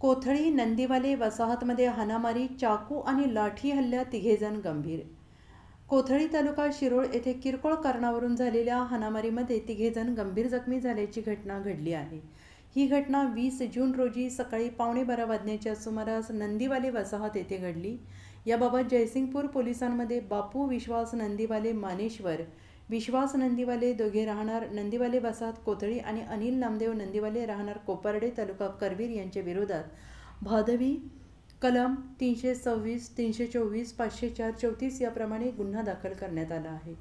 कोथळी नंदीवाले वसाहतमध्ये हाणामारी, चाकू आणि लाठी हल्ल्यात तिघेजण गंभीर. कोथळी तालुका शिरोळ येथे किरकोळ कारणावरून झालेल्या हाणामारीमध्ये तिघेजण गंभीर जखमी झाल्याची घटना घडली आहे. ही घटना 20 जून रोजी सकाळी 11:15 वाजण्याच्या सुमारास नंदीवाले वसाहत येथे घडली. याबाबत जयसिंगपूर पोलिसांमध्ये बापू विश्वास नंदीवाले मानेश्वर विश्वास नंदीवाले दोघे राहणार नंदीवाले वसाहत कोथळी आणि अनिल नामदेव नंदीवाले राहणार कोपर्डे तालुका करवीर यांच्या विरोधात भादवी कलम 326, 324, 504, 34 याप्रमाणे गुन्हा दाखल करण्यात आला आहे.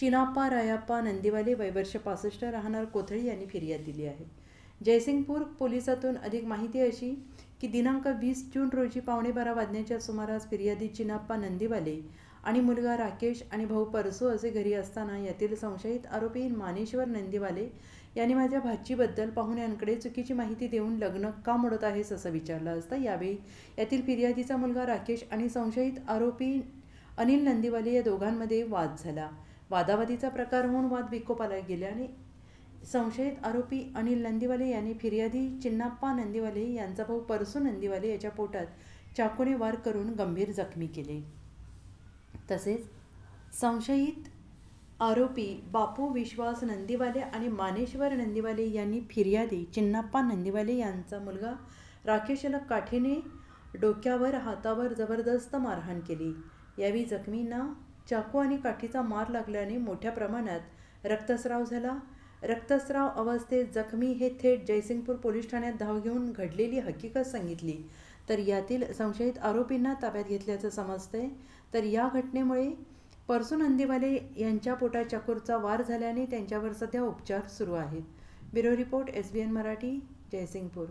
चिनाप्पा रायाप्पा नंदीवाले वय वर्ष 65 राहणार कोथळी यांनी फिर्याद दिली आहे. जयसिंगपूर पोलिसातून अधिक माहिती अशी की दिनांक 20 जून रोजी 11:15 वाजण्याच्या सुमारास फिर्यादी चिनाप्पा नंदीवाले आणि मुलगा राकेश आणि भाऊ परसू असे घरी असताना यातील संशयित आरोपी मानेश्वर नंदीवाले यांनी माझ्या भाचीबद्दल पाहुण्यांकडे चुकीची माहिती देऊन लग्न का मोडत आहेस असं विचारलं असता. यावेळी यातील फिर्यादीचा मुलगा राकेश आणि संशयित आरोपी अनिल नंदीवाले या दोघांमध्ये वाद झाला. वादावादीचा प्रकार होऊन वाद विकोपाला गेल्याने संशयित आरोपी अनिल नंदीवाले यांनी फिर्यादी चिन्नाप्पा नंदीवाले यांचा भाऊ परसू नंदीवाले याच्या पोटात चाकूने वार करून गंभीर जखमी केले. तसेच संशयित आरोपी बापू विश्वास नंदीवाले आणि मानेश्वर नंदीवाले यांनी फिर्यादी चिन्नाप्पा नंदीवाले यांचा मुलगा राकेश याला काठीने डोक्यावर हातावर जबरदस्त मारहाण केली. यावेळी जखमींना चाकू आणि काठीचा मार लागल्याने मोठ्या प्रमाणात रक्तस्राव झाला. रक्तस्राव अवस्थेत जखमी हे थेट जयसिंगपूर पोलीस ठाण्यात धाव घेऊन घडलेली हकीकत सांगितली तर यातील संशयित आरोपींना ताब्यात घेतल्याचं समजतंय. तर या घटनेमुळे परसू नंदीवाले यांच्या पोटात चाकूचा वार झाल्याने त्यांच्यावर सध्या उपचार सुरू आहेत. Bureau report SBN Marathi, Jaysingpur.